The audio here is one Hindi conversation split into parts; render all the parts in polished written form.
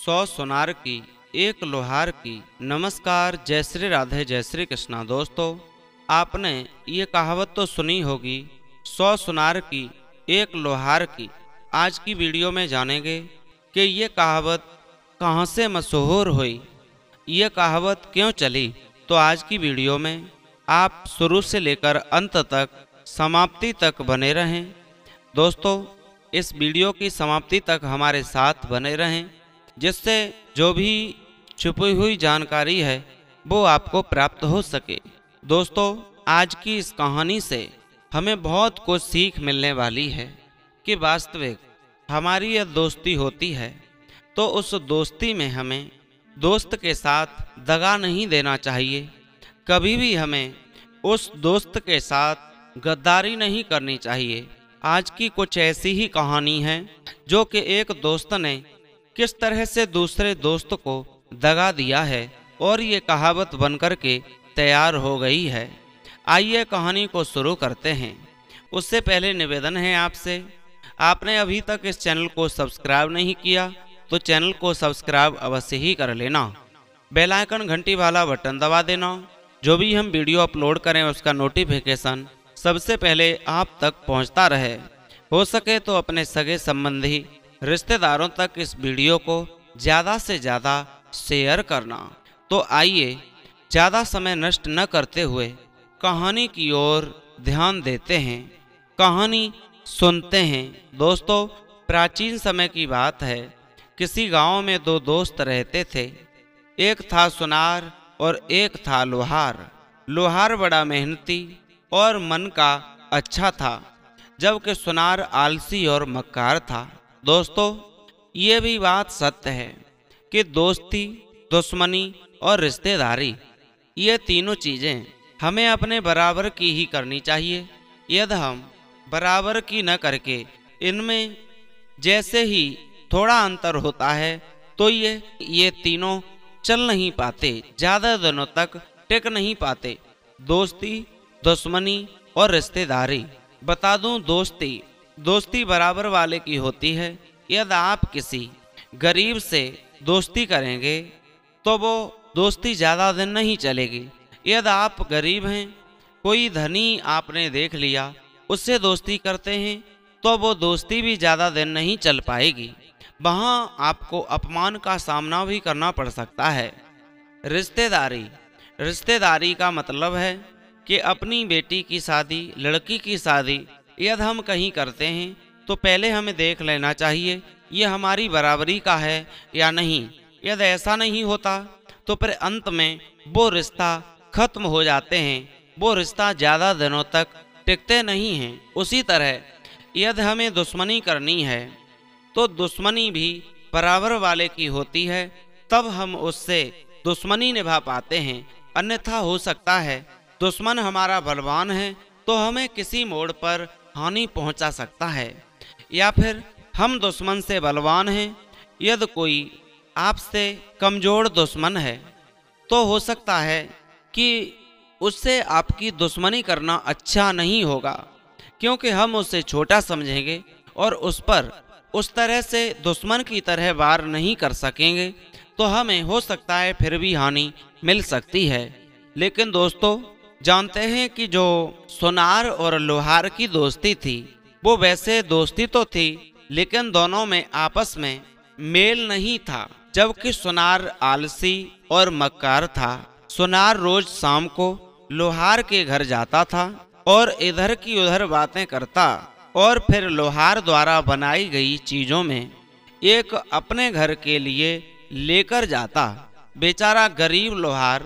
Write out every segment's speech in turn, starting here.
100 सुनार की एक लोहार की। नमस्कार, जय श्री राधे, जय श्री कृष्णा। दोस्तों, आपने ये कहावत तो सुनी होगी, 100 सुनार की एक लोहार की। आज की वीडियो में जानेंगे कि ये कहावत कहाँ से मशहूर हुई, ये कहावत क्यों चली। तो आज की वीडियो में आप शुरू से लेकर अंत तक, समाप्ति तक बने रहें। दोस्तों, इस वीडियो की समाप्ति तक हमारे साथ बने रहें, जिससे जो भी छुपी हुई जानकारी है वो आपको प्राप्त हो सके। दोस्तों, आज की इस कहानी से हमें बहुत कुछ सीख मिलने वाली है कि वास्तविक हमारी यह दोस्ती होती है तो उस दोस्ती में हमें दोस्त के साथ दगा नहीं देना चाहिए। कभी भी हमें उस दोस्त के साथ गद्दारी नहीं करनी चाहिए। आज की कुछ ऐसी ही कहानी है जो कि एक दोस्त ने किस तरह से दूसरे दोस्त को दगा दिया है और ये कहावत बनकर के तैयार हो गई है। आइए कहानी को शुरू करते हैं। उससे पहले निवेदन है आपसे, आपने अभी तक इस चैनल को सब्सक्राइब नहीं किया तो चैनल को सब्सक्राइब अवश्य ही कर लेना। बेल आइकन घंटी वाला बटन दबा देना। जो भी हम वीडियो अपलोड करें उसका नोटिफिकेशन सबसे पहले आप तक पहुंचता रहे। हो सके तो अपने सगे संबंधी रिश्तेदारों तक इस वीडियो को ज़्यादा से ज़्यादा शेयर करना। तो आइए ज़्यादा समय नष्ट न करते हुए कहानी की ओर ध्यान देते हैं, कहानी सुनते हैं। दोस्तों, प्राचीन समय की बात है। किसी गांव में दो दोस्त रहते थे। एक था सुनार और एक था लोहार। लोहार बड़ा मेहनती और मन का अच्छा था, जबकि सुनार आलसी और मक्कार था। दोस्तों, ये भी बात सत्य है कि दोस्ती, दुश्मनी और रिश्तेदारी, ये तीनों चीज़ें हमें अपने बराबर की ही करनी चाहिए। यदि हम बराबर की न करके इनमें जैसे ही थोड़ा अंतर होता है तो ये तीनों चल नहीं पाते, ज़्यादा दिनों तक टिक नहीं पाते। दोस्ती, दुश्मनी और रिश्तेदारी। बता दूं, दोस्ती बराबर वाले की होती है। यदि आप किसी गरीब से दोस्ती करेंगे तो वो दोस्ती ज़्यादा दिन नहीं चलेगी। यदि आप गरीब हैं, कोई धनी आपने देख लिया, उससे दोस्ती करते हैं तो वो दोस्ती भी ज़्यादा दिन नहीं चल पाएगी। वहाँ आपको अपमान का सामना भी करना पड़ सकता है। रिश्तेदारी का मतलब है कि अपनी बेटी की शादी, लड़की की शादी यदि हम कहीं करते हैं तो पहले हमें देख लेना चाहिए ये हमारी बराबरी का है या नहीं। यदि ऐसा नहीं होता तो फिर अंत में वो रिश्ता खत्म हो जाते हैं, वो रिश्ता ज़्यादा दिनों तक टिकते नहीं हैं। उसी तरह यदि हमें दुश्मनी करनी है तो दुश्मनी भी बराबर वाले की होती है, तब हम उससे दुश्मनी निभा पाते हैं। अन्यथा हो सकता है दुश्मन हमारा बलवान है तो हमें किसी मोड़ पर हानि पहुंचा सकता है, या फिर हम दुश्मन से बलवान हैं। यदि कोई आपसे कमज़ोर दुश्मन है तो हो सकता है कि उससे आपकी दुश्मनी करना अच्छा नहीं होगा, क्योंकि हम उसे छोटा समझेंगे और उस पर उस तरह से दुश्मन की तरह वार नहीं कर सकेंगे, तो हमें हो सकता है फिर भी हानि मिल सकती है। लेकिन दोस्तों, जानते हैं कि जो सुनार और लोहार की दोस्ती थी वो वैसे दोस्ती तो थी, लेकिन दोनों में आपस में मेल नहीं था। जबकि सुनार आलसी और मक्कार था। सुनार रोज शाम को लोहार के घर जाता था और इधर की उधर बातें करता और फिर लोहार द्वारा बनाई गई चीज़ों में एक अपने घर के लिए लेकर जाता। बेचारा गरीब लोहार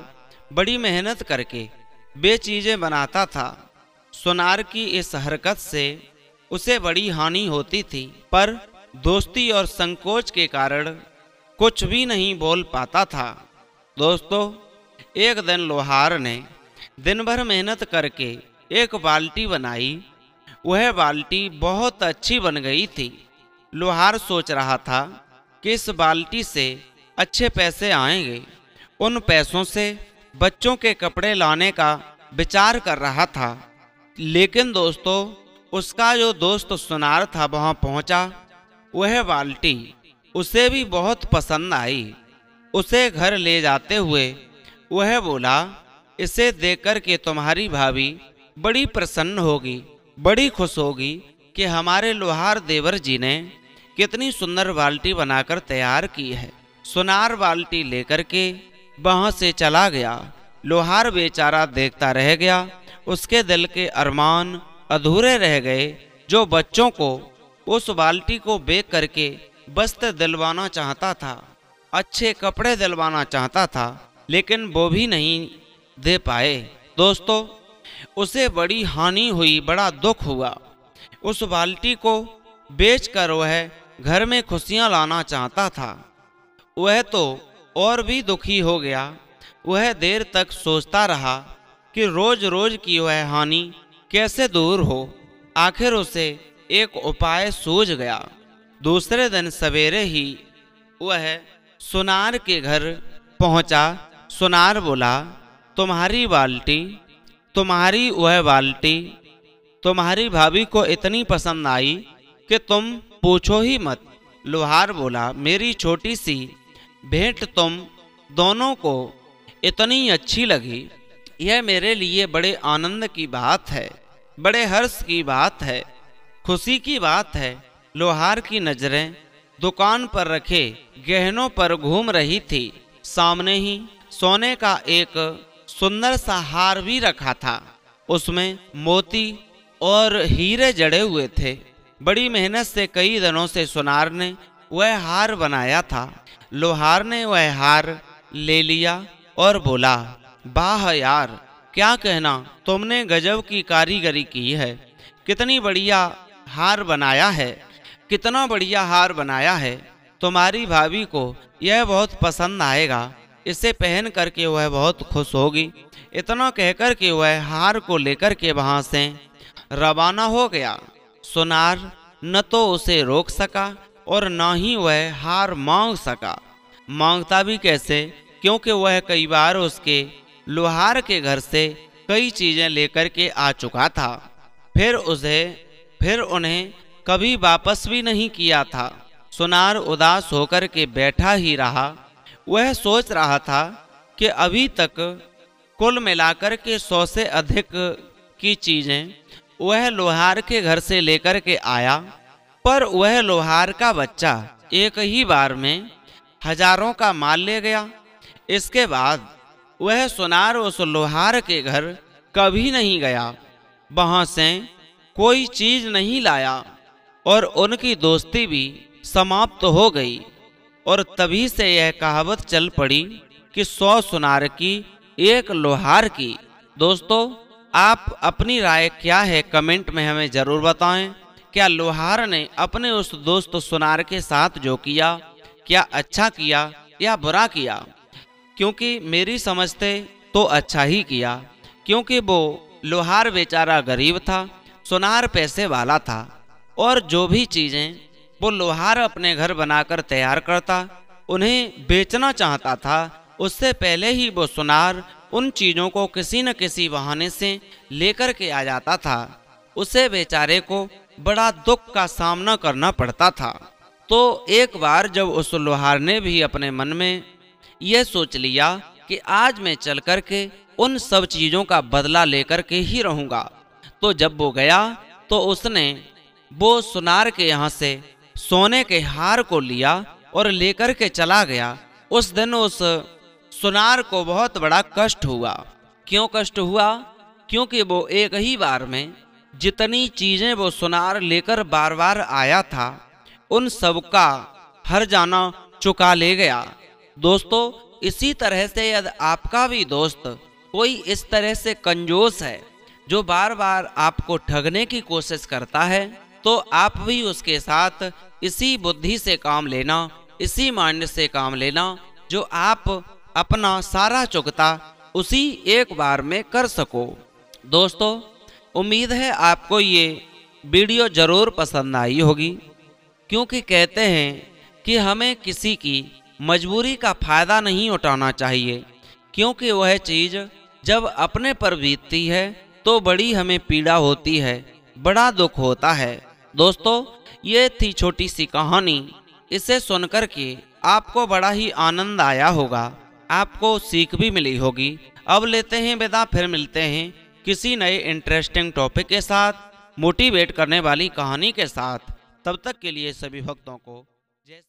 बड़ी मेहनत करके वे चीज़ें बनाता था। सुनार की इस हरकत से उसे बड़ी हानि होती थी, पर दोस्ती और संकोच के कारण कुछ भी नहीं बोल पाता था। दोस्तों, एक दिन लोहार ने दिन भर मेहनत करके एक बाल्टी बनाई। वह बाल्टी बहुत अच्छी बन गई थी। लोहार सोच रहा था कि इस बाल्टी से अच्छे पैसे आएंगे। उन पैसों से बच्चों के कपड़े लाने का विचार कर रहा था। लेकिन दोस्तों, उसका जो दोस्त सुनार था वहाँ पहुँचा। वह बाल्टी उसे भी बहुत पसंद आई। उसे घर ले जाते हुए वह बोला, इसे देखकर के तुम्हारी भाभी बड़ी प्रसन्न होगी, बड़ी खुश होगी कि हमारे लोहार देवर जी ने कितनी सुंदर बाल्टी बनाकर तैयार की है। सुनार बाल्टी लेकर के वहां से चला गया। लोहार बेचारा देखता रह गया। उसके दिल के अरमान अधूरे रह गए। जो बच्चों को उस बाल्टी को बेच करके वस्त्र दिलवाना चाहता था, अच्छे कपड़े दिलवाना चाहता था, लेकिन वो भी नहीं दे पाए। दोस्तों, उसे बड़ी हानि हुई, बड़ा दुख हुआ। उस बाल्टी को बेचकर वह घर में खुशियां लाना चाहता था। वह तो और भी दुखी हो गया। वह देर तक सोचता रहा कि रोज रोज की वह हानि कैसे दूर हो। आखिर उसे एक उपाय सूझ गया। दूसरे दिन सवेरे ही वह सुनार के घर पहुंचा। सुनार बोला, तुम्हारी वह बाल्टी तुम्हारी भाभी को इतनी पसंद आई कि तुम पूछो ही मत। लोहार बोला, मेरी छोटी सी भेंट तुम दोनों को इतनी अच्छी लगी, यह मेरे लिए बड़े आनंद की बात है, बड़े हर्ष की बात है, खुशी की बात है। लोहार की नजरें दुकान पर रखे गहनों पर घूम रही थी। सामने ही सोने का एक सुंदर सा हार भी रखा था। उसमें मोती और हीरे जड़े हुए थे। बड़ी मेहनत से कई दिनों से सुनार ने वह हार बनाया था। लोहार ने वह हार ले लिया और बोला, वाह यार, क्या कहना, तुमने गजब की कारीगरी की है। कितनी बढ़िया हार बनाया है, कितना बढ़िया हार बनाया है। तुम्हारी भाभी को यह बहुत पसंद आएगा। इसे पहन करके वह बहुत खुश होगी। इतना कहकर के वह हार को लेकर के वहां से रवाना हो गया। सुनार न तो उसे रोक सका और न ही वह हार मांग सका। मांगता भी कैसे, क्योंकि वह कई बार उसके लोहार के घर से कई चीजें लेकर के आ चुका था। फिर उन्हें कभी वापस भी नहीं किया था। सुनार उदास होकर के बैठा ही रहा। वह सोच रहा था कि अभी तक कुल मिलाकर के 100 से अधिक की चीजें वह लोहार के घर से लेकर के आया, पर वह लोहार का बच्चा एक ही बार में हजारों का माल ले गया। इसके बाद वह सुनार उस लोहार के घर कभी नहीं गया, वहां से कोई चीज नहीं लाया और उनकी दोस्ती भी समाप्त हो गई। और तभी से यह कहावत चल पड़ी कि 100 सुनार की एक लोहार की। दोस्तों, आप अपनी राय क्या है कमेंट में हमें जरूर बताएं। क्या लोहार ने अपने उस दोस्त सुनार के साथ जो किया, क्या अच्छा किया या बुरा किया? क्योंकि मेरी समझते तो अच्छा ही किया, क्योंकि वो लोहार बेचारा गरीब था, सुनार पैसे वाला था। और जो भी चीजें वो लोहार अपने घर बनाकर तैयार करता, उन्हें बेचना चाहता था, उससे पहले ही वो सुनार उन चीजों को किसी न किसी बहाने से लेकर के आ जाता था। उसे बेचारे को बड़ा दुख का सामना करना पड़ता था। तो एक बार जब उस लोहार ने भी अपने मन में यह सोच लिया कि आज मैं चल कर के उन सब चीजों का बदला लेकर के ही रहूंगा, तो जब वो गया तो उसने वो सुनार के यहाँ से सोने के हार को लिया और लेकर के चला गया। उस दिन उस सुनार को बहुत बड़ा कष्ट हुआ। क्यों कष्ट हुआ? क्योंकि वो एक ही बार में जितनी चीजें वो सुनार लेकर बार बार आया था, उन सब का हर जाना चुका ले गया। दोस्तों, इसी तरह से यदि आपका भी दोस्त कोई इस तरह से कंजूस है जो बार बार आपको ठगने की कोशिश करता है, तो आप भी उसके साथ इसी बुद्धि से काम लेना, इसी माइंड से काम लेना, जो आप अपना सारा चुकता उसी एक बार में कर सको। दोस्तों, उम्मीद है आपको ये वीडियो जरूर पसंद आई होगी, क्योंकि कहते हैं कि हमें किसी की मजबूरी का फायदा नहीं उठाना चाहिए, क्योंकि वह चीज जब अपने पर बीतती है तो बड़ी हमें पीड़ा होती है, बड़ा दुख होता है। दोस्तों, ये थी छोटी सी कहानी इसे सुनकर के आपको बड़ा ही आनंद आया होगा, आपको सीख भी मिली होगी। अब लेते हैं विदा, फिर मिलते हैं किसी नए इंटरेस्टिंग टॉपिक के साथ, मोटिवेट करने वाली कहानी के साथ। तब तक के लिए सभी भक्तों को जय